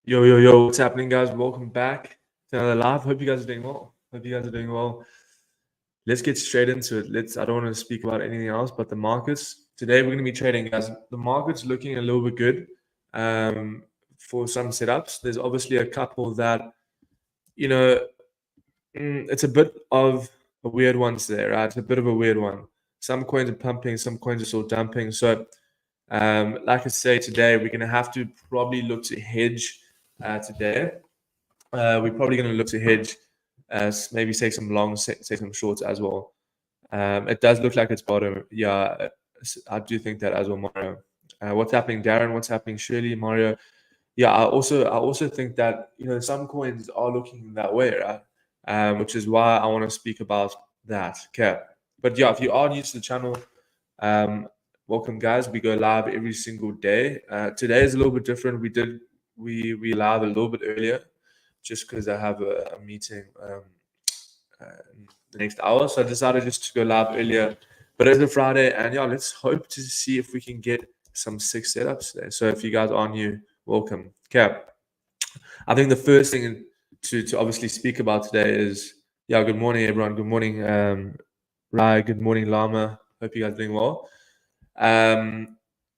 Yo, what's happening, guys? Welcome back to another live. Hope you guys are doing well. Let's get straight into it. I don't want to speak about anything else but the markets. Today, we're going to be trading, guys. The market's looking a little bit good for some setups. There's obviously a couple that, it's a bit of a weird one today, right? It's a bit of a weird one. Some coins are pumping, some coins are still dumping. So, like I say, today, we're going to have to probably look to hedge today. We're probably going to look to hedge, maybe take some longs, take some shorts as well. It does look like it's bottom. Yeah, I do think that as well, Mario. What's happening, Darren? What's happening, Shirley, Mario? Yeah, I also think that some coins are looking that way, right? Which is why I want to speak about that. Okay, but yeah, if you are new to the channel, welcome, guys. We go live every single day. Today is a little bit different. We live a little bit earlier, just because I have a meeting the next hour. So I decided just to go live earlier. But it's a Friday, and yeah, let's hope to see if we can get some sick setups today. So if you guys are new, welcome. Okay. I think the first thing to obviously speak about today is, yeah, good morning, everyone. Good morning, Rai. Good morning, Lama. Hope you guys are doing well.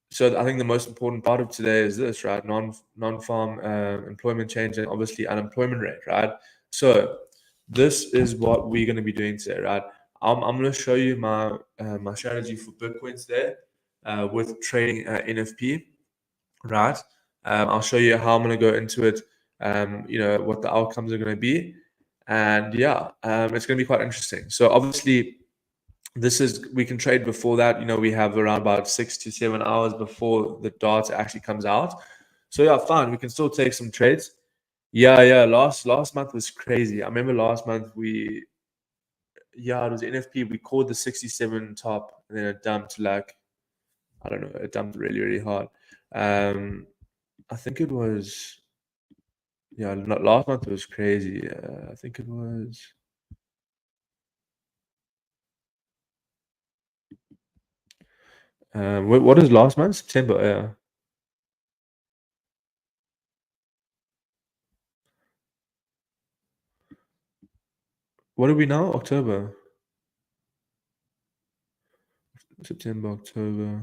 So I think the most important part of today is this, right? Non-farm employment change and obviously unemployment rate, right? So this is what we're going to be doing today, right? I'm going to show you my my strategy for Bitcoin today with trading NFP, right? I'll show you how I'm going to go into it, what the outcomes are going to be. And yeah, it's going to be quite interesting. So obviously, we can trade before that. We have around about 6 to 7 hours before the data actually comes out. So yeah, fine. We can still take some trades. Yeah. Last month was crazy. I remember last month it was NFP. We called the 67 top, and then it dumped I don't know, it dumped really, really hard. I think it was, last month was crazy. I think it was. What is last month? September, yeah. What are we now? October. September, October.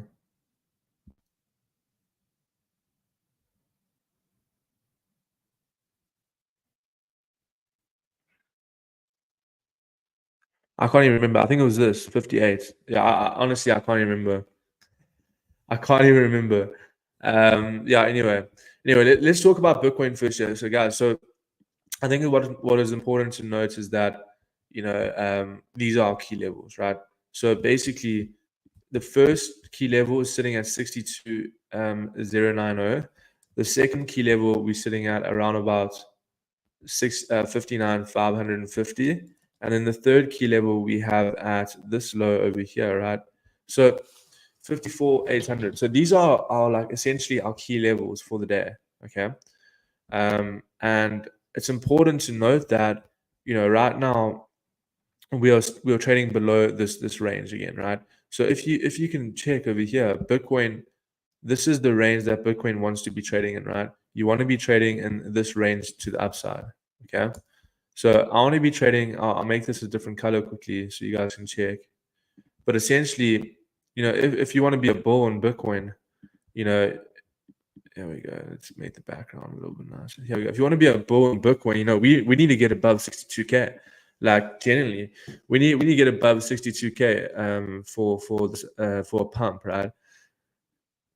I can't even remember. I think it was this 58. Yeah, honestly, I can't even remember. I can't even remember. Anyway, let's talk about Bitcoin first. Yeah. So, guys, I think what is important to note is that these are our key levels, right? So basically, the first key level is sitting at 62,090. The second key level we're sitting at around about 59,550. And then the third key level we have at this low over here, right? So 54,800. So these are our essentially our key levels for the day. Okay. And it's important to note that right now we are trading below this range again, right? So if you can check over here, Bitcoin, this is the range that Bitcoin wants to be trading in, right? You want to be trading in this range to the upside. Okay. So I want to be trading. I'll make this a different color quickly so you guys can check. But essentially, if you want to be a bull on Bitcoin, there we go. Let's make the background a little bit nicer. Here we go. If you want to be a bull on Bitcoin, we need to get above 62K. Like generally, we need to get above 62K for this for a pump, right?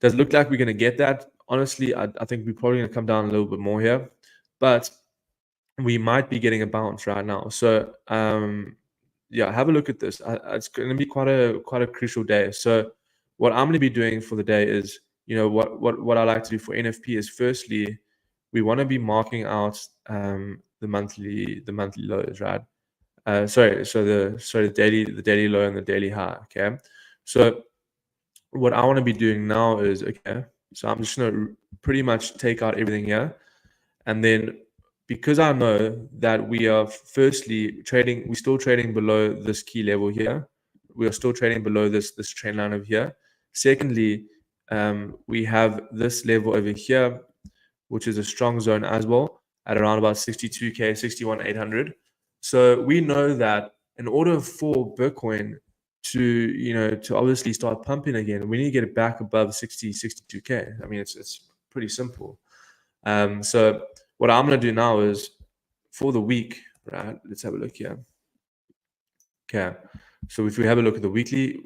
Does it look like we're gonna get that? Honestly, I think we're probably gonna come down a little bit more here, but we might be getting a bounce right now. So have a look at this. It's going to be quite a crucial day. So what I'm going to be doing for the day is, what I like to do for NFP is, firstly, we want to be marking out the monthly lows, right? The daily low and the daily high. Okay, so what I want to be doing now is, okay, so I'm just going to pretty much take out everything here, and then, because I know that we are firstly we're still trading below this key level here. We are still trading below this trend line over here. Secondly, we have this level over here, which is a strong zone as well, at around about 62K, 61,800. So we know that in order for Bitcoin to obviously start pumping again, we need to get it back above 60, 62K. I mean, it's pretty simple. So what I'm going to do now is for the week, right? Let's have a look here. Okay. So if we have a look at the weekly,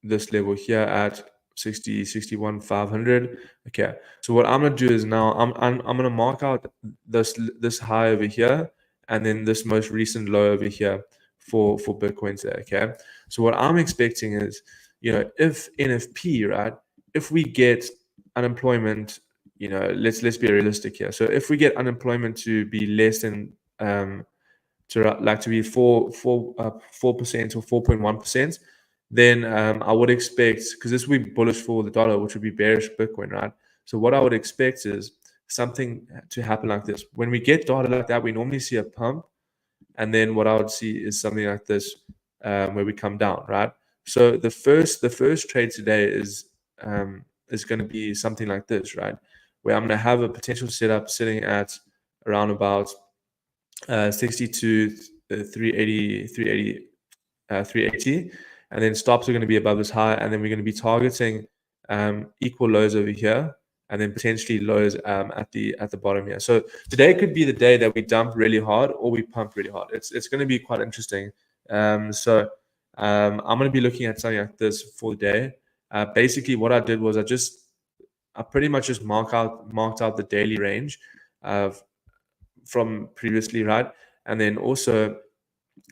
this level here at 60, 61, 500. Okay. So what I'm going to do is now I'm going to mark out this high over here and then this most recent low over here for Bitcoin today. Okay. So what I'm expecting is, if NFP, right, if we get unemployment, let's be realistic here. So if we get unemployment to be less than to be 4% or 4.1%, then I would expect, because this would be bullish for the dollar, which would be bearish for Bitcoin, right? So what I would expect is something to happen like this. When we get data like that, we normally see a pump, and then what I would see is something like this, where we come down, right? So the first trade today is going to be something like this, right? Where I'm going to have a potential setup sitting at around about 62, 380, 380, and then stops are going to be above this high, and then we're going to be targeting equal lows over here, and then potentially lows at the bottom here. So today could be the day that we dump really hard or we pump really hard. It's going to be quite interesting. So I'm going to be looking at something like this for the day. Basically, what I did was I pretty much just marked out the daily range from previously, right? And then also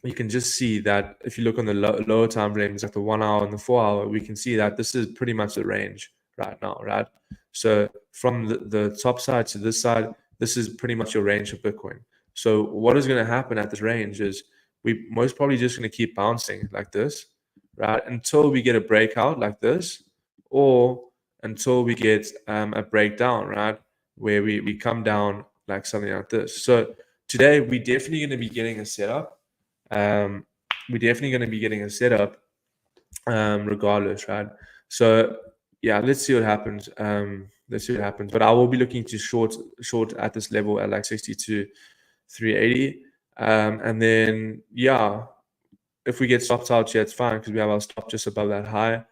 you can just see that if you look on the lower time frames, like the 1 hour and the 4 hour, we can see that this is pretty much the range right now, right? So from the top side to this side, this is pretty much your range of Bitcoin. So what is going to happen at this range is we most probably just going to keep bouncing like this, right? Until we get a breakout like this, or until we get a breakdown, right? Where we come down like something like this. So today we're definitely going to be getting a setup. We're definitely going to be getting a setup regardless, right? So yeah, let's see what happens. Let's see what happens. But I will be looking to short at this level at like 62, 380. And then yeah, if we get stopped out here, it's fine because we have our stop just above that high.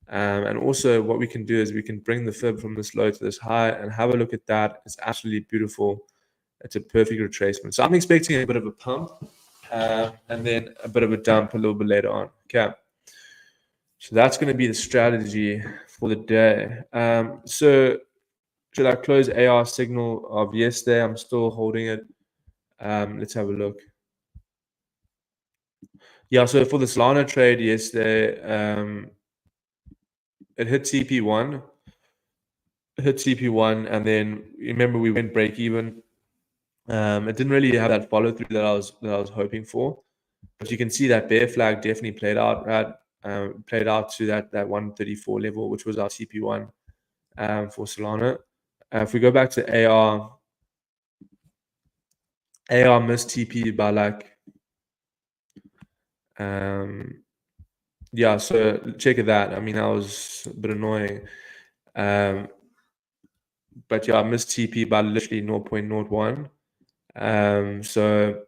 And also what we can do is we can bring the fib from this low to this high and have a look at that. It's absolutely beautiful. It's a perfect retracement. So I'm expecting a bit of a pump and then a bit of a dump a little bit later on. Okay. So that's going to be the strategy for the day. So should I close AR signal of yesterday? I'm still holding it. Let's have a look. Yeah, so for the Solana trade yesterday, it hit CP1. And then remember we went break even. It didn't really have that follow through that I was hoping for, but you can see that bear flag definitely played out, right? Played out to that 134 level, which was our CP1 for Solana. If we go back to AR missed TP by like yeah, so check it that. I mean, that was a bit annoying. But yeah, I missed TP by literally 0.01. So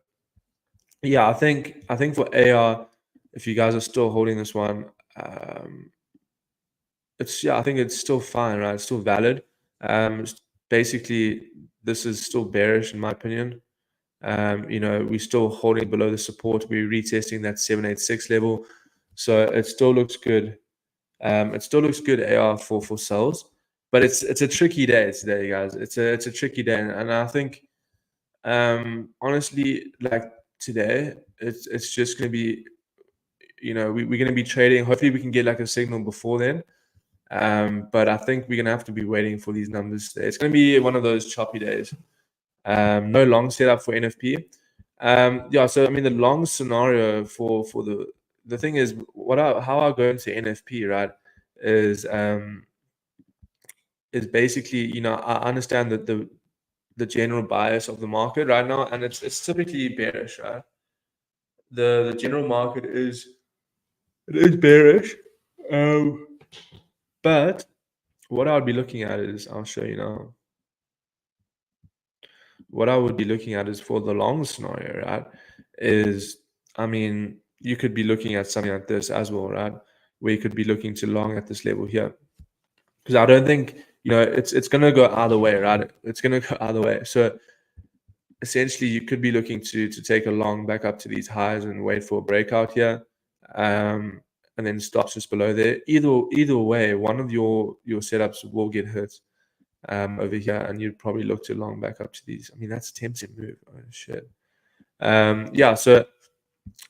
yeah, I think for AR, if you guys are still holding this one, I think it's still fine, right? It's still valid. Basically, this is still bearish in my opinion. We're still holding below the support. We're retesting that 786 level, so it still looks good. It still looks good AR for sales, but it's a tricky day today, guys. It's a tricky day, and I think honestly, like today, it's just gonna be, we're gonna be trading. Hopefully, we can get like a signal before then. But I think we're gonna have to be waiting for these numbers today. It's gonna be one of those choppy days. No long setup for NFP. Yeah, so I mean the long scenario for the thing is how I go into NFP, right, is basically, I understand that the general bias of the market right now, and it's typically bearish, right? The general market is bearish. But what I would be looking at is, I'll show you now. what I would be looking at is for the long scenario, right? Is, I mean, you could be looking at something like this as well, right? Where you could be looking to long at this level here. Because I don't think, it's going to go either way, right? It's going to go either way. So essentially, you could be looking to take a long back up to these highs and wait for a breakout here, and then stops just below there. Either way, one of your setups will get hit over here, and you'd probably look to long back up to these. I mean, that's a 10% move. Oh shit. Yeah. So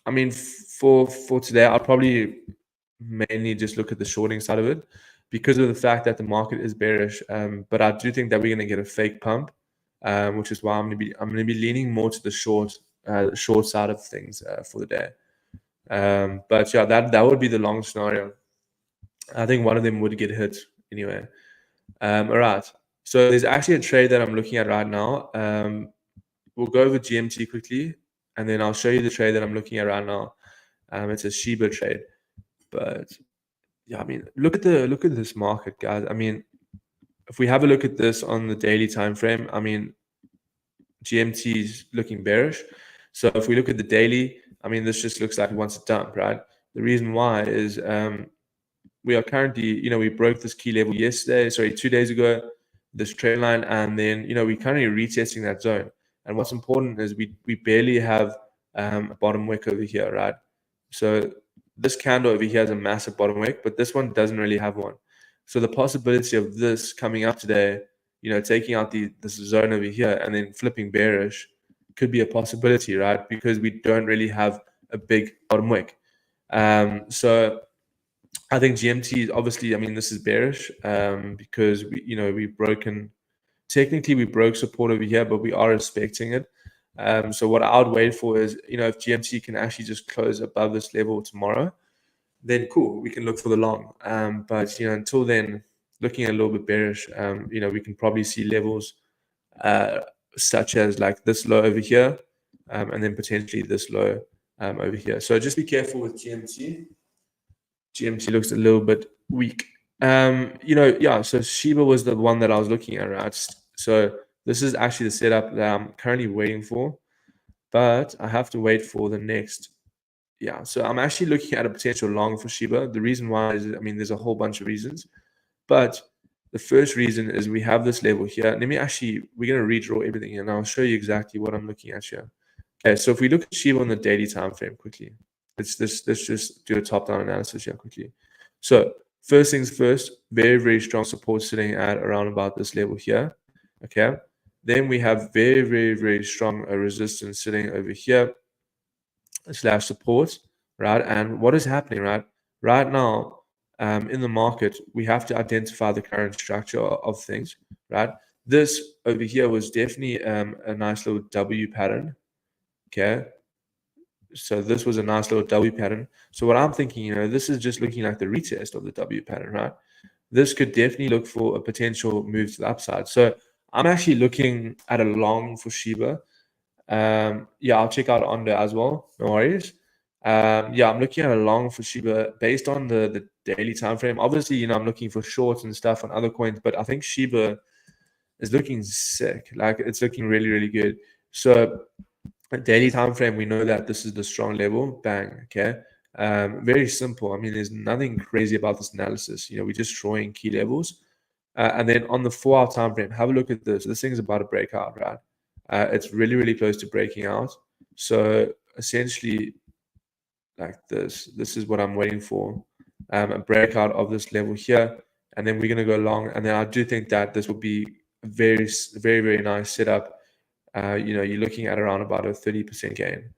I mean, for today, I'll probably mainly just look at the shorting side of it because of the fact that the market is bearish. But I do think that we're going to get a fake pump, which is why I'm going to be leaning more to the short side of things for the day. But yeah, that would be the long scenario. I think one of them would get hit anyway. All right. So there's actually a trade that I'm looking at right now. We'll go over GMT quickly, and then I'll show you the trade that I'm looking at right now. It's a Shiba trade, but yeah, I mean, look at this market, guys. I mean, if we have a look at this on the daily time frame, I mean, GMT is looking bearish. So if we look at the daily, I mean, this just looks like it wants to dump, right? The reason why is we are currently, we broke this key level 2 days ago, this trend line, and then, we're currently retesting that zone. And what's important is we barely have a bottom wick over here, right? So this candle over here has a massive bottom wick, but this one doesn't really have one. So the possibility of this coming up today, taking out this zone over here and then flipping bearish could be a possibility, right? Because we don't really have a big bottom wick. So I think GMT is obviously, I mean, this is bearish because we've broken. Technically, we broke support over here, but we are respecting it. So what I would wait for is, if GMT can actually just close above this level tomorrow, then cool, we can look for the long. But until then, looking a little bit bearish, we can probably see levels such as like this low over here, and then potentially this low over here. So just be careful with GMT. GMT looks a little bit weak. Yeah, so Shiba was the one that I was looking at, right? So this is actually the setup that I'm currently waiting for, but I have to wait for the next. Yeah, so I'm actually looking at a potential long for Shiba. The reason why is, I mean, there's a whole bunch of reasons, but the first reason is we have this level here. We're going to redraw everything and I'll show you exactly what I'm looking at here. Okay, so if we look at Shiba on the daily time frame quickly, let's just do a top-down analysis here quickly. So first things first, very, very strong support sitting at around about this level here. Okay. Then we have very, very, very strong resistance sitting over here / support, right? And what is happening, right? Right now, in the market, we have to identify the current structure of things, right? This over here was definitely a nice little W pattern. Okay. So this was a nice little W pattern. So what I'm thinking, this is just looking like the retest of the W pattern, right? This could definitely look for a potential move to the upside. So I'm actually looking at a long for Shiba. Yeah, I'll check out Ondo as well. No worries. Yeah, I'm looking at a long for Shiba based on the daily time frame. Obviously, I'm looking for shorts and stuff on other coins, but I think Shiba is looking sick. Like it's looking really, really good. So daily time frame, we know that this is the strong level. Bang. Okay. Very simple. I mean, there's nothing crazy about this analysis. We're just drawing key levels. And then on the 4-hour time frame, have a look at this. This thing's about to break out, right? It's really, really close to breaking out. So essentially, like this is what I'm waiting for. A breakout of this level here. And then we're going to go long. And then I do think that this will be a very, very, very nice setup. You're looking at around about a 30% gain.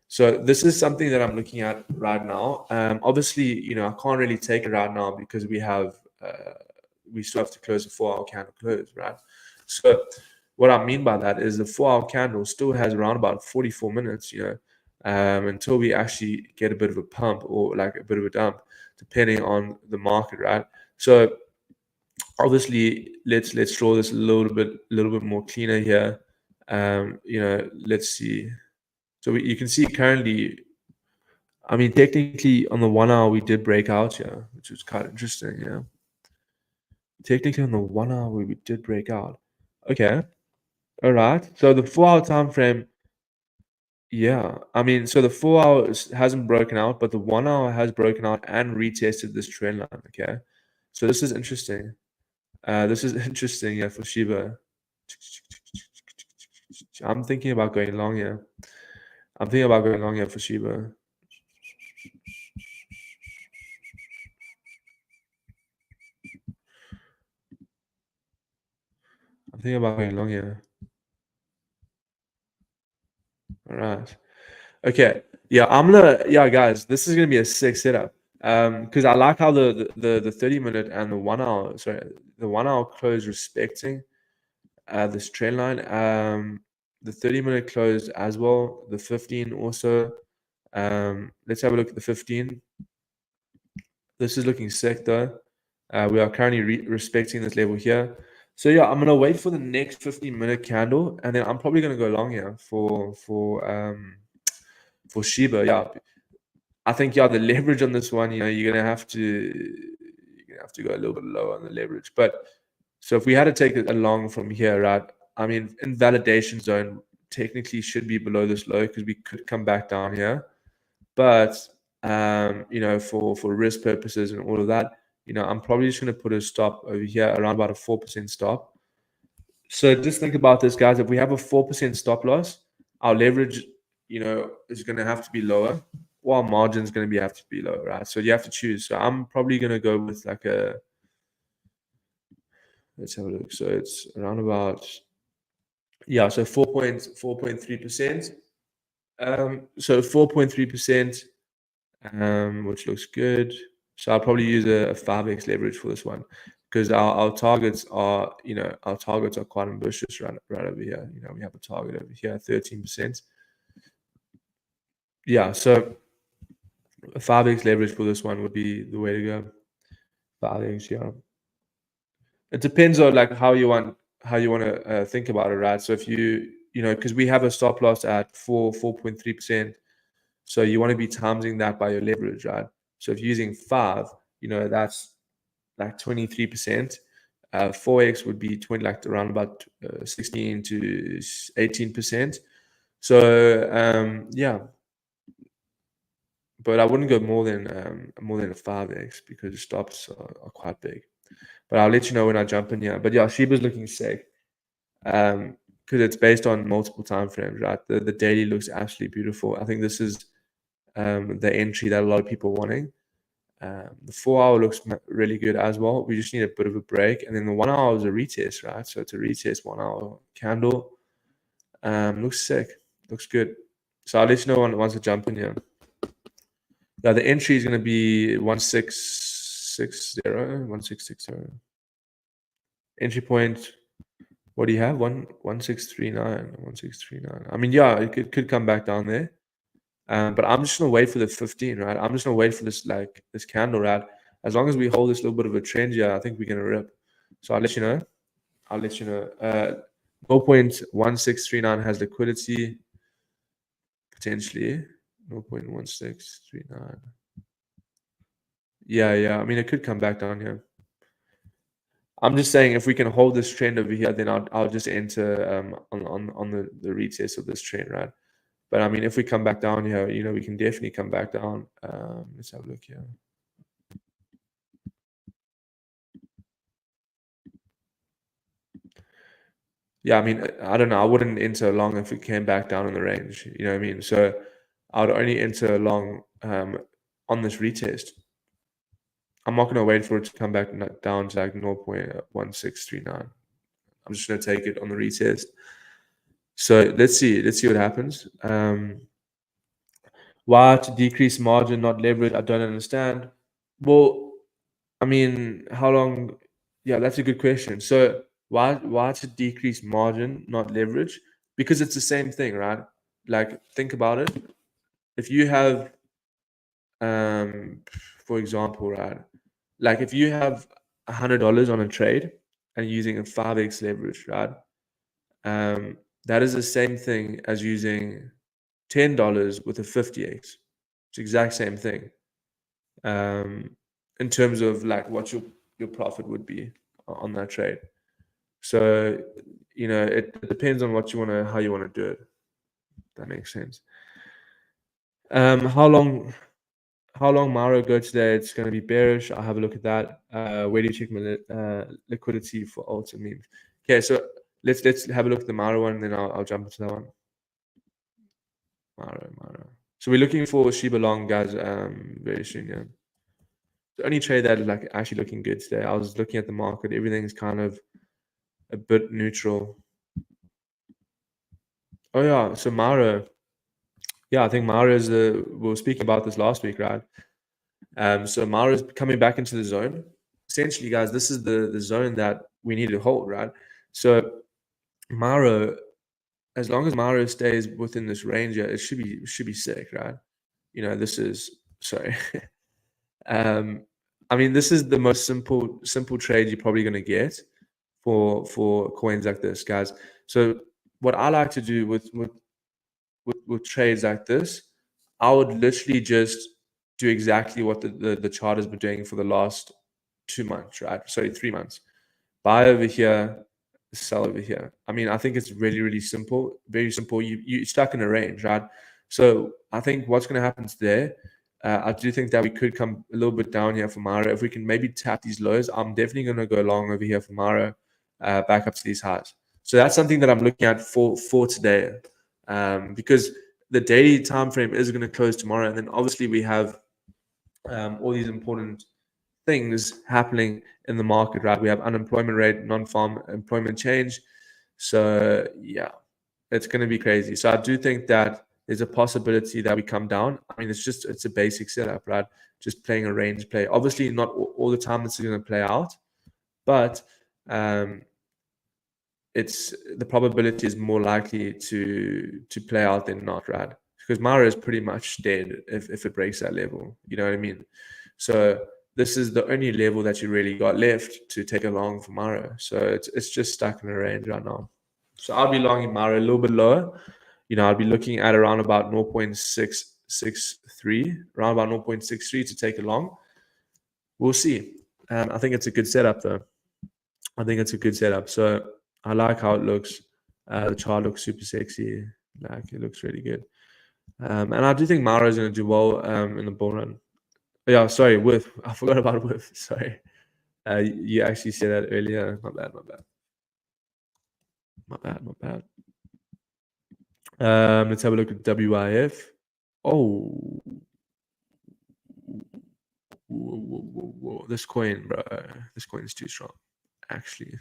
So this is something that I'm looking at right now. Obviously, I can't really take it right now because we still have to close the 4-hour candle close, right? So what I mean by that is the 4-hour candle still has around about 44 minutes, until we actually get a bit of a pump or like a bit of a dump, depending on the market, right? So obviously, let's draw this a little bit more cleaner here. Let's see. So you can see currently, I mean, technically on the 1 hour we did break out here, which was quite interesting. Technically on the 1 hour we did break out. Okay. All right. So the 4 hour time frame, yeah. I mean, so the 4 hour hasn't broken out, but the 1 hour has broken out and retested this trend line. Okay. So this is interesting. This is interesting, yeah, for Shiba. I'm thinking about going long here. I'm thinking about going long here for Shiba. I'm thinking about going long here. All right. Okay. Yeah, yeah, guys, this is gonna be a sick setup. Because I like how the 30-minute and the 1 hour, sorry, the 1 hour close respecting this trend line. The 30-minute closed as well. The 15 also. Let's have a look at the 15. This is looking sick though. We are currently respecting this level here. So yeah, I'm gonna wait for the next 15-minute candle, and then I'm probably gonna go long here for Shiba. Yeah, I think yeah, the leverage on this one, you're gonna have to go a little bit lower on the leverage. But so if we had to take it along from here, right? I mean, invalidation zone technically should be below this low because we could come back down here. But for risk purposes and all of that, I'm probably just gonna put a stop over here around about a 4% stop. So just think about this, guys. If we have a 4% stop loss, our leverage, is gonna have to be lower, or our margin is gonna have to be lower, right? So you have to choose. So I'm probably gonna go with like a. Let's have a look. So it's around about, yeah, so 4.3%. So 4.3%, which looks good. So I'll probably use a 5x leverage for this one because our targets are, our targets are quite ambitious right over here. We have a target over here, 13%. Yeah, so a 5x leverage for this one would be the way to go. 5x, yeah. It depends on like how you want to think about it, right? So if because we have a stop loss at 4.3%, so you want to be timesing that by your leverage, right? So if you're using 5, that's like 23%. 4x would be 20, like around about 16 to 18%. So yeah, but I wouldn't go more than a 5x because the stops are quite big. But I'll let you know when I jump in here. But yeah, Shiba's looking sick because it's based on multiple time frames, right? The daily looks absolutely beautiful. I think this is the entry that a lot of people are wanting. The 4 hour looks really good as well. We just need a bit of a break, and then the 1 hour is a retest, right? So it's a retest 1 hour candle. Looks sick, looks good. So I'll let you know once I jump in here. Yeah, the entry is going to be 1660. Entry point. What do you have? 1639. 1639. I mean, yeah, it could come back down there. But I'm just gonna wait for the 15, right? I'm just gonna wait for this candle, right? As long as we hold this little bit of a trend here, I think we're gonna rip. So I'll let you know. 0.1639 has liquidity potentially. 0.1639. Yeah. I mean, it could come back down here. I'm just saying if we can hold this trend over here, then I'll just enter on the retest of this trend, right? But I mean, if we come back down here, we can definitely come back down. Let's have a look here. Yeah, I mean, I don't know. I wouldn't enter long if it came back down in the range. You know what I mean? So I would only enter long on this retest. I'm not going to wait for it to come back down to like 0.1639. I'm just going to take it on the retest. So let's see what happens. Why to decrease margin, not leverage? I don't understand. Well, I mean, how long? Yeah, that's a good question. So why to decrease margin, not leverage? Because it's the same thing, right? Like think about it. If you have, for example, right, like if you have $100 on a trade and using a 5x leverage, right? That is the same thing as using $10 with a 50x. It's the exact same thing. In terms of like what your profit would be on that trade. So, it depends on how you want to do it. That makes sense. How long Maro go today? It's going to be bearish. I'll have a look at that. Where do you check my liquidity for alts and memes? Okay, so let's have a look at the Maro one, and then I'll jump into that one. Maro. So we're looking for Shiba long, guys. Very soon. Yeah. The only trade that is like actually looking good today. I was looking at the market. Everything's kind of a bit neutral. Oh yeah. So Maro. Yeah, I think Maro is we were speaking about this last week, right? So Maro is coming back into the zone. Essentially, guys, this is the zone that we need to hold, right? So Maro, as long as Maro stays within this range, it should be sick, right? This is sorry. I mean, this is the most simple trade you're probably going to get for coins like this, guys. So what I like to do with trades like this, I would literally just do exactly what the chart has been doing for the last 2 months, right? Sorry, 3 months. Buy over here, sell over here. I mean, I think it's really, really simple, very simple. You're stuck in a range, right? So I think what's going to happen today, I do think that we could come a little bit down here for Maro. If we can maybe tap these lows, I'm definitely going to go long over here for Maro, back up to these highs. So that's something that I'm looking at for today, because the daily time frame is going to close tomorrow, and then obviously we have all these important things happening in the market, right? We have unemployment rate, non-farm employment change. So yeah, it's going to be crazy. So I do think that there's a possibility that we come down. I mean, it's a basic setup, right? Just playing a range play. Obviously, not all the time this is going to play out, but it's the probability is more likely to play out than not, right? Because Mara is pretty much dead if it breaks that level. You know what I mean? So this is the only level that you really got left to take along for Mara. So it's just stuck in a range right now. So I'll be long in Mara a little bit lower. I'll be looking at around about 0.663, around about 0.63 to take along. We'll see. I think it's a good setup though. I think it's a good setup. So I like how it looks. The chart looks super sexy. Like it looks really good. And I do think Mara is going to do well in the bull run. Yeah, sorry, I forgot about with. Sorry. You actually said that earlier. My bad. Let's have a look at WIF. Oh. Whoa. This coin, bro. This coin is too strong. Actually.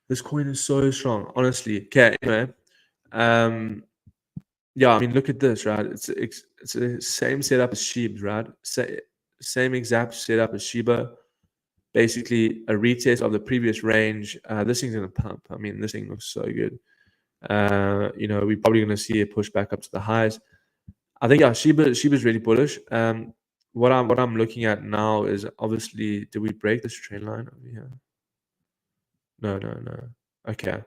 This coin is so strong. Honestly. Okay, anyway. Yeah, I mean, look at this, right? It's the same setup as Shiba, right? Same exact setup as Shiba. Basically, a retest of the previous range. This thing's gonna pump. I mean, this thing looks so good. We're probably gonna see a push back up to the highs. I think Shiba's really bullish. What I'm looking at now is obviously, did we break this trend line over here? No. Okay.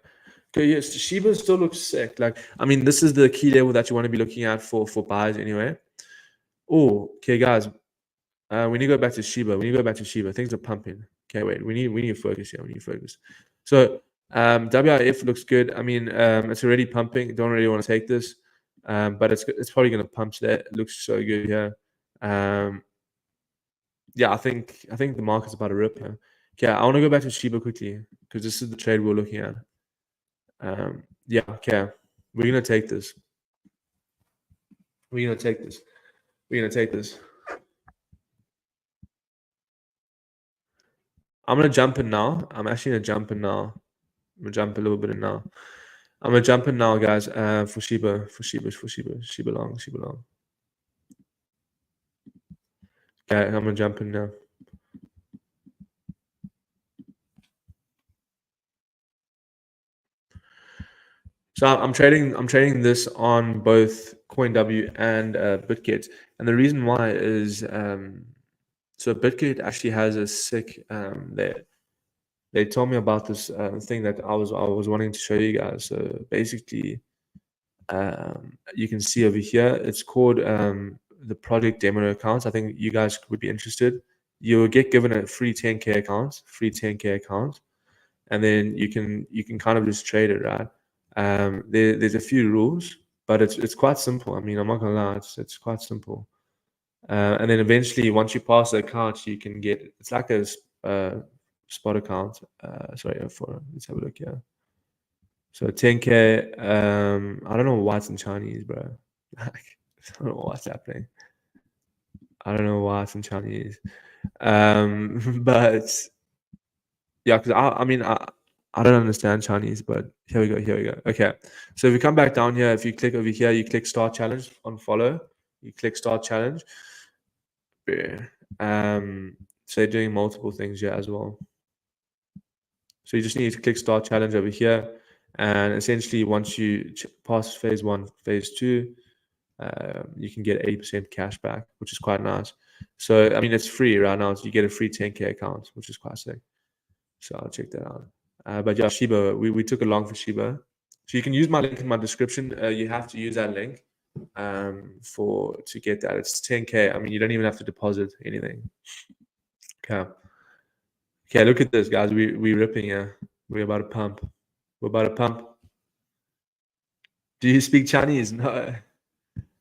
Okay, yes, Shiba still looks sick. Like, I mean, this is the key level that you want to be looking at for buys anyway. Oh, okay, guys. We need to go back to Shiba. Things are pumping. Okay, wait. We need to focus here. We need to focus. So, WIF looks good. I mean, it's already pumping. Don't really want to take this, but it's probably going to pump today. It looks so good here. Yeah, I think the market's about to rip here. Okay, I want to go back to Shiba quickly because this is the trade we're looking at. Yeah, okay. We're gonna take this. We're gonna take this. I'm gonna jump in now. I'm actually gonna jump in now. I'm gonna jump a little bit in now. I'm gonna jump in now, guys. For Shiba long. Okay, I'm gonna jump in now. So I'm trading this on both CoinW and Bitget, and the reason why is so Bitget actually has a sick they told me about this thing that I was wanting to show you guys. So basically, you can see over here, it's called the project demo accounts. I think you guys would be interested. You'll get given a free 10K account, and then you can kind of just trade it, right? There's a few rules, but it's quite simple. I mean, I'm not gonna lie, it's quite simple. And then eventually, once you pass the account, you can get, it's like a spot account. Sorry, let's have a look here. So 10K. I don't know why it's in Chinese, bro. Like, I don't know what's happening. I don't know why it's in Chinese. But yeah, because I don't understand Chinese, but here we go. Okay, so if you come back down here, if you click over here, you click start challenge on follow. You click start challenge. So they're doing multiple things here as well. So you just need to click start challenge over here, and essentially once you pass phase 1, phase 2, you can get 80% cash back, which is quite nice. So I mean, it's free right now. So you get a free 10K account, which is quite sick. So I'll check that out. But yeah, Shiba, we took a long for Shiba. So you can use my link in my description. You have to use that link to get that. It's 10K. I mean, you don't even have to deposit anything. Okay, look at this, guys. We ripping here. We're about to pump. We're about to pump. Do you speak Chinese? No.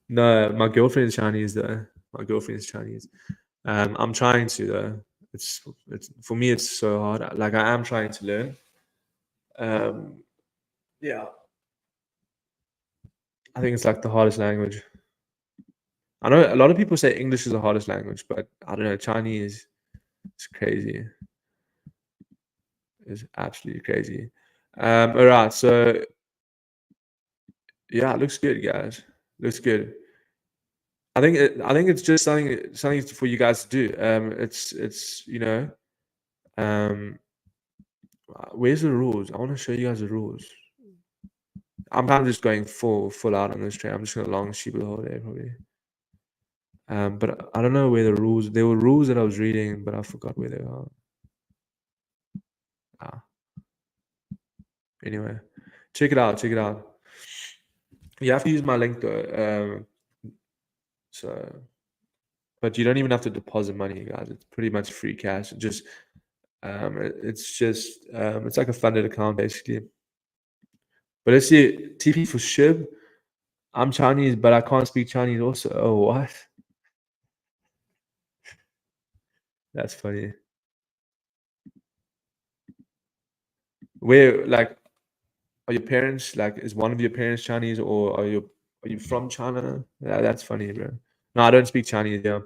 No, my girlfriend is Chinese though. My girlfriend is Chinese. I'm trying to though. It's for me it's so hard. Like I am trying to learn. Yeah. I think it's like the hardest language. I know a lot of people say English is the hardest language, but I don't know, Chinese is crazy. It's absolutely crazy. All right, so yeah, it looks good, guys. Looks good. I think it's just something for you guys to do. It's where's the rules? I want to show you guys the rules. I'm kind of just going full out on this trade. I'm just gonna long Shiba the whole day probably. But I don't know where the rules. There were rules that I was reading, but I forgot where they are. Anyway, check it out. You have to use my link though. But you don't even have to deposit money, guys. It's pretty much free cash. It's like a funded account basically. But let's see, TP for SHIB. I'm Chinese, but I can't speak Chinese also. Oh, what? That's funny. Where, like, are your parents, like, is one of your parents Chinese, or are you from China? Yeah, that's funny, bro. No, I don't speak Chinese, yeah.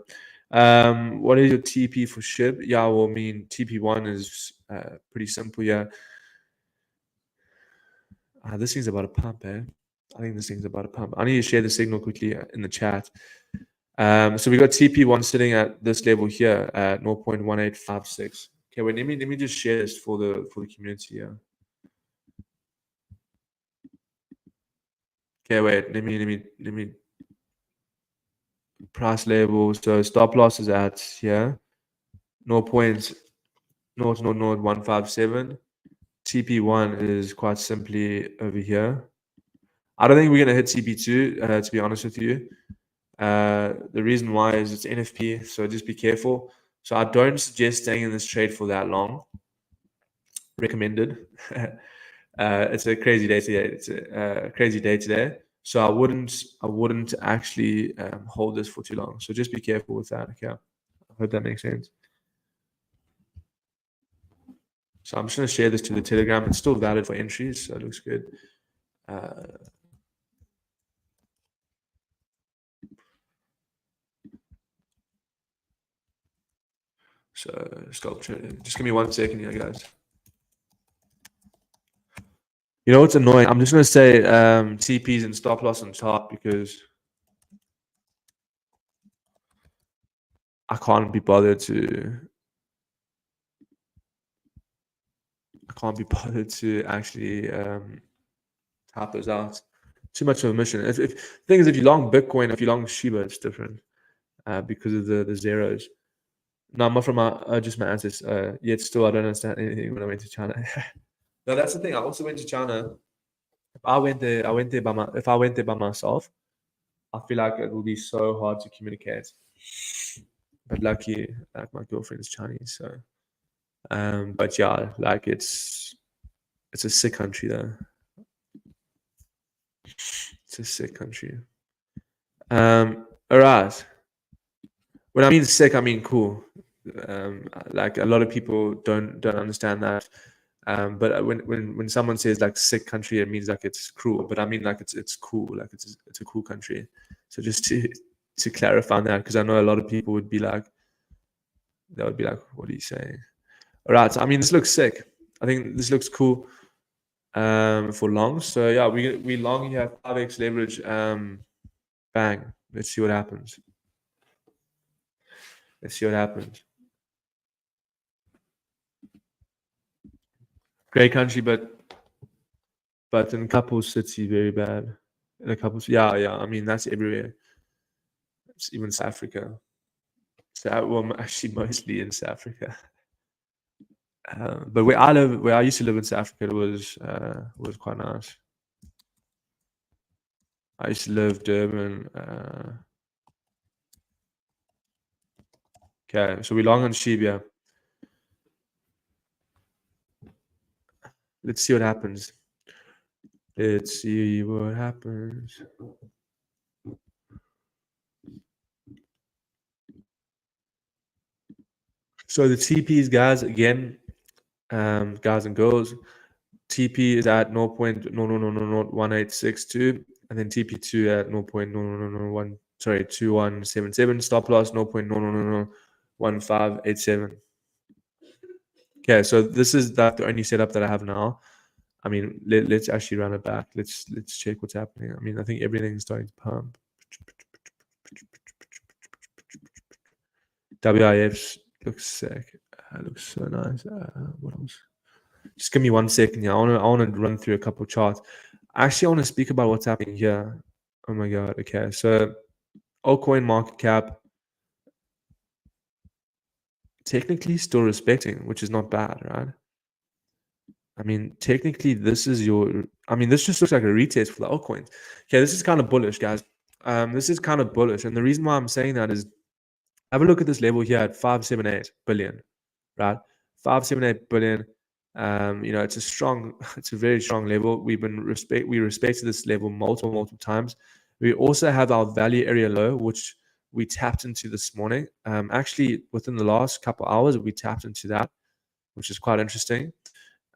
What is your TP for SHIB? Yeah, well, I mean, TP1 is pretty simple, yeah. This thing's about a pump, eh? I think this thing's about a pump. I need to share the signal quickly in the chat. So we got TP1 sitting at this level here at 0.1856. Okay, wait, let me just share this for the community here. Okay, wait, let me price level. So stop loss is at here 0.00157. TP1 is quite simply over here. I don't think we're gonna hit TP2 to be honest with you. The reason why is it's NFP, so just be careful. So I don't suggest staying in this trade for that long. Recommended. It's a crazy day today. It's a crazy day today. So I wouldn't actually hold this for too long. So just be careful with that. Okay, I hope that makes sense. So I'm just gonna share this to the Telegram. It's still valid for entries, so it looks good. So sculpture. Just give me 1 second here, guys. You know what's annoying? I'm just gonna say TPs and stop loss on top because I can't be bothered to actually type those out. Too much of a mission. The thing is, if you long Bitcoin, if you long Shiba, it's different because of the zeros. No, I'm not from just my ancestors. Yet still, I don't understand anything when I went to China. No, that's the thing. I also went to China. If I went there by myself, I feel like it will be so hard to communicate. But lucky, like my girlfriend is Chinese, so. But yeah, like it's It's a sick country though. It's a sick country. All right. When I mean sick, I mean cool. Like a lot of people don't understand that. But when someone says like sick country, it means like it's cruel. But I mean like it's cool. Like it's a cool country. So just to clarify that, because I know a lot of people would be like, what are you saying? All right. So, I mean, this looks sick. I think this looks cool. For long. So yeah, we long here 5x leverage. Bang. Let's see what happens. Let's see what happens. Great country, but in couple city very bad. In a couple, yeah. I mean that's everywhere. It's even South Africa. So well, actually mostly in South Africa. But where I used to live in South Africa, was quite nice. I used to live Durban. Okay, so we long on Shibia. Let's see what happens. Let's see what happens. So the TPs, guys, again, guys and girls, TP is at 0.01862, and then TP2 at 0.00001. Sorry, 2177. Stop loss 0.0001587. Okay, so this is the only setup that I have now. I mean, let's actually run it back. Let's check what's happening. I mean, I think everything's starting to pump. WIFs looks sick. Looks so nice. What else? Just give me 1 second. Yeah, I want to run through a couple charts. Actually, I want to speak about what's happening here. Oh my god. Okay, so altcoin market cap technically still respecting, which is not bad, right? I mean, technically, this is your. I mean, this just looks like a retest for the altcoins. Okay, this is kind of bullish, guys. This is kind of bullish, and the reason why I'm saying that is, have a look at this level here at 578 billion, right? 578 billion. It's it's a very strong level. We respected this level multiple times. We also have our value area low, which we tapped into this morning. Actually, within the last couple hours, we tapped into that, which is quite interesting.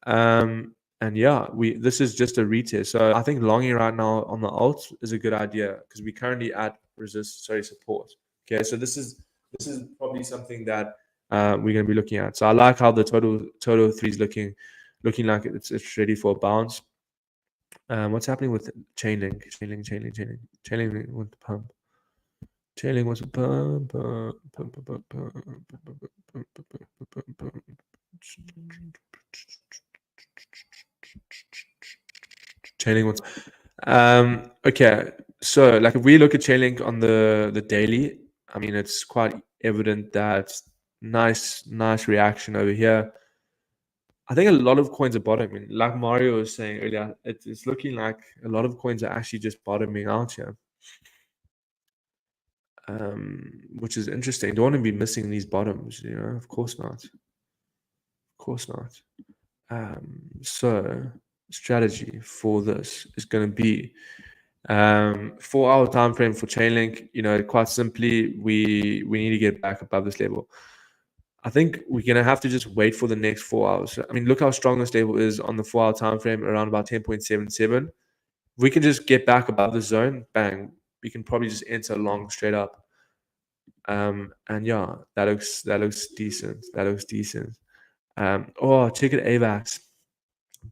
And yeah, this is just a retest. So I think longing right now on the alt is a good idea because we're currently at support. Okay, so this is probably something that we're going to be looking at. So I like how the total 3 is looking like it's ready for a bounce. What's happening with Chainlink? Chainlink with the pump. Chainlink wants a pump. Chainlink wants. Okay, so like if we look at Chainlink on the daily, I mean it's quite evident that nice reaction over here. I think a lot of coins are bottoming. Like Mario was saying earlier, it's looking like a lot of coins are actually just bottoming out here. Which is interesting. Don't want to be missing these bottoms, of course not. Of course not. So strategy for this is going to be 4-hour time frame for Chainlink. Quite simply, we need to get back above this level. I think we're going to have to just wait for the next 4 hours. I mean, look how strong this level is on the 4-hour time frame, around about 10.77. We can just get back above the zone, bang, we can probably just enter long straight up. And yeah, that looks decent. Check it AVAX.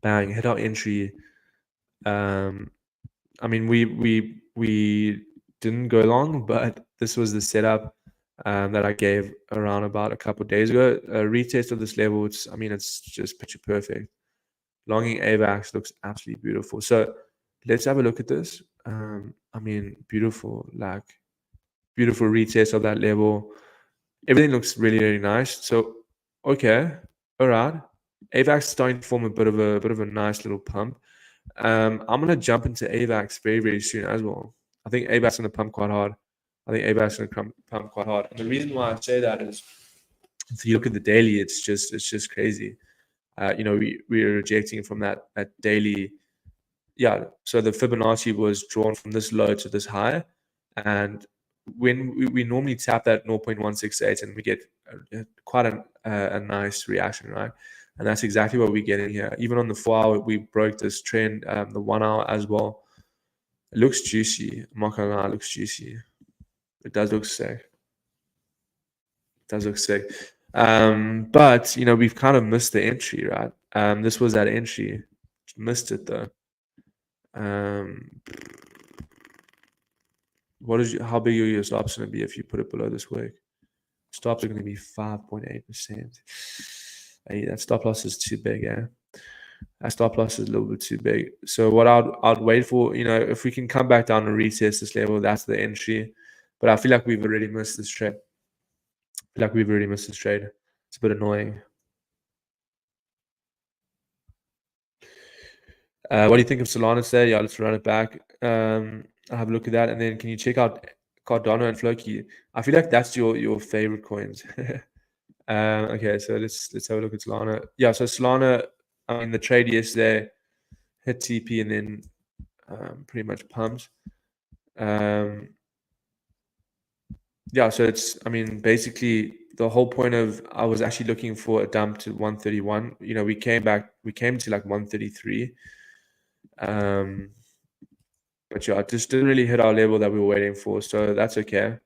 Bang, hit our entry. I mean, we didn't go long, but this was the setup that I gave around about a couple of days ago. A retest of this level, it's just picture perfect. Longing AVAX looks absolutely beautiful. So let's have a look at this. I mean, beautiful retest of that level. Everything looks really, really nice. So, okay, all right. AVAX is starting to form a bit of a nice little pump. I'm gonna jump into AVAX very, very soon as well. I think AVAX is gonna pump quite hard. And the reason why I say that is, if you look at the daily, it's just crazy. we're rejecting from that daily. Yeah, so the Fibonacci was drawn from this low to this high, and when we normally tap that 0.168 and we get quite a nice reaction, right? And that's exactly what we're getting here. Even on the 4-hour, we broke this trend. The 1-hour as well. It looks juicy. I'm not gonna lie, it looks juicy. It does look sick. It does look sick. But we've kind of missed the entry, right? This was that entry. Missed it though. How big are your stops going to be if you put it below this wick? Stops are going to be 5.8%. Hey, that stop loss is too big, yeah. That stop loss is a little bit too big. So what I'd wait for, if we can come back down and retest this level, that's the entry. But I feel like we've already missed this trade. It's a bit annoying. What do you think of Solana today? Yeah, let's run it back. I'll have a look at that, and then can you check out Cardano and Floki? I feel like that's your favorite coins. Okay, so let's have a look at Solana. Yeah, so Solana, I mean, the trade yesterday hit TP and then pretty much pumped. Yeah, so basically the whole point of I was actually looking for a dump to 131. We came to like 133. But yeah, it just didn't really hit our level that we were waiting for, so that's okay.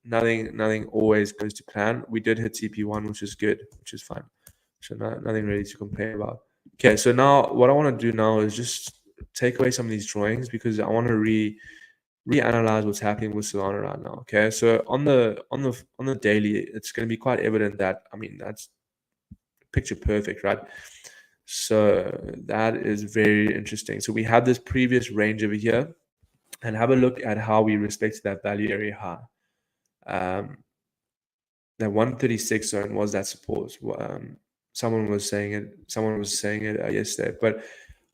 Nothing always goes to plan. We did hit TP1, which is good, which is fine. So nothing really to complain about. Okay, so now what I want to do now is just take away some of these drawings because I want to reanalyze what's happening with Solana right now. Okay, so on the daily, it's going to be quite evident that that's picture perfect, right? So that is very interesting. So we have this previous range over here, and have a look at how we respect that value area high. That 136 zone was that support. Someone was saying it yesterday, but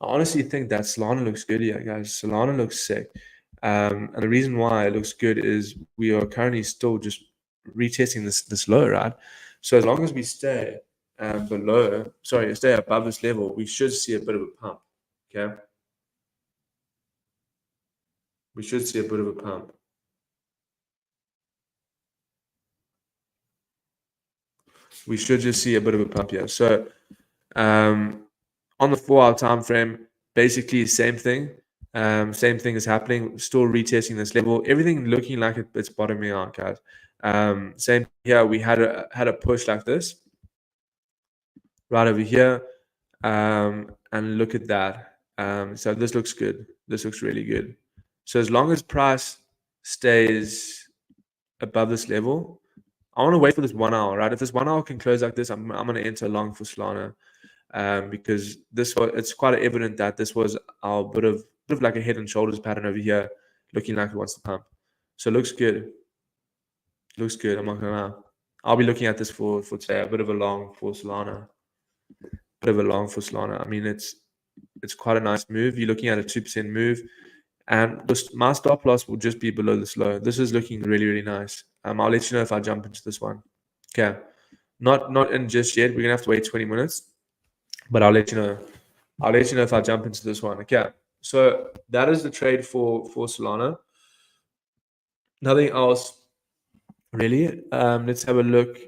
I honestly think that Solana looks good here, guys. Solana looks sick. And the reason why it looks good is we are currently still just retesting this low, right? So as long as we stay stay above this level, we should see a bit of a pump. Okay, we should see a bit of a pump. We should just see a bit of a pump here. So on the 4-hour time frame, basically same thing. Same thing is happening. Still retesting this level. Everything looking like it's bottoming out, guys. Same here. We had a push like this right over here, and look at that. So this looks good. This looks really good. So as long as price stays above this level, I want to wait for this 1 hour, right? If this 1 hour can close like this, I'm going to enter long for Solana, because it's quite evident that this was our bit of like a head and shoulders pattern over here, looking like it wants to pump. So it looks good. Looks good. I'm not gonna lie. I'll be looking at this for today. A bit of a long for Solana. I mean, it's quite a nice move. You're looking at a 2% move. And my stop loss will just be below this low. This is looking really, really nice. I'll let you know if I jump into this one. Okay. Not in just yet. We're going to have to wait 20 minutes. But I'll let you know. I'll let you know if I jump into this one. Okay. So that is the trade for Solana. Nothing else really. Let's have a look.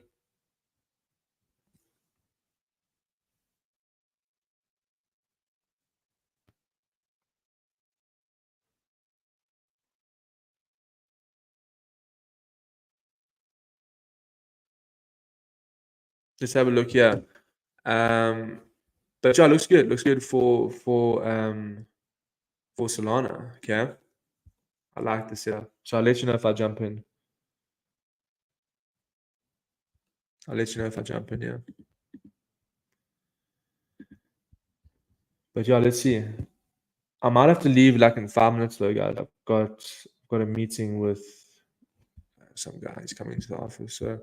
Let's have a look here. But yeah, looks good. Looks good for Solana. Okay. I like this setup. So I'll let you know if I jump in. Yeah. But yeah, let's see. I might have to leave like in 5 minutes though, guys. I've got a meeting with some guys coming to the office. So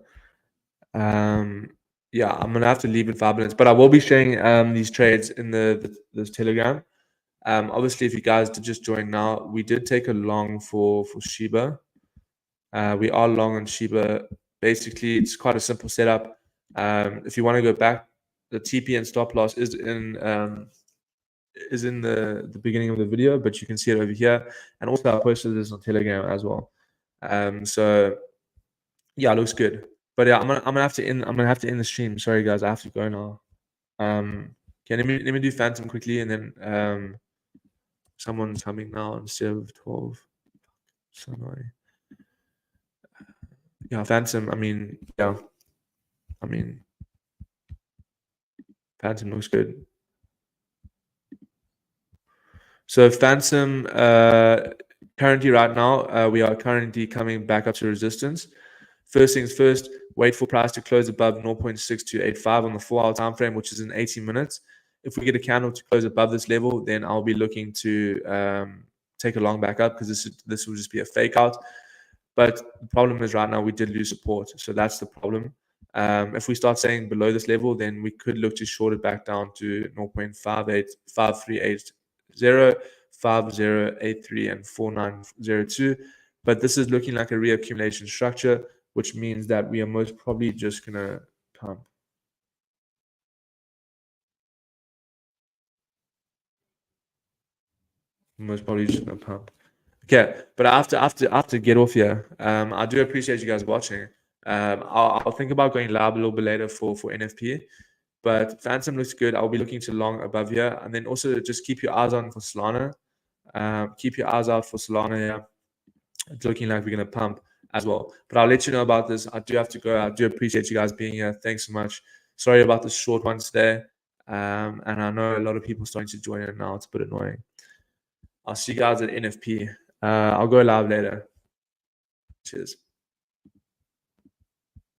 yeah, I'm gonna have to leave in 5 minutes. But I will be sharing these trades in the Telegram. Obviously, if you guys did just join now, we did take a long for Shiba. We are long on Shiba. Basically, it's quite a simple setup. If you want to go back the TP and stop loss is in the beginning of the video, but you can see it over here. And also I posted this on Telegram as well. So yeah, it looks good. But yeah, I'm gonna have to end the stream. Sorry guys, I have to go now. Okay, let me do Phantom quickly, and then someone's coming now instead of 12. So annoying. Yeah, Phantom. I mean, Phantom looks good. So Phantom, currently right now, we are currently coming back up to resistance. First things first, wait for price to close above 0.6285 on the 4-hour time frame, which is in 18 minutes. If we get a candle to close above this level, then I'll be looking to take a long back up, because this will just be a fake out. But the problem is right now we did lose support, so that's the problem. If we start staying below this level, then we could look to short it back down to 0.58380, 5083, and 4902. But this is looking like a reaccumulation structure, which means that we are most probably just gonna pump. Most probably just gonna pump. Okay, but I have to get off here. I do appreciate you guys watching. I'll think about going live a little bit later for NFP, but Phantom looks good. I'll be looking to long above here, and then also just keep your eyes on for Solana. Keep your eyes out for Solana here. It's looking like we're gonna pump as well. But I'll let you know about this. I do have to go. I do appreciate you guys being here. Thanks so much. Sorry about the short one today. And I know a lot of people starting to join in now. It's a bit annoying. I'll see you guys at NFP. I'll go live later. Cheers.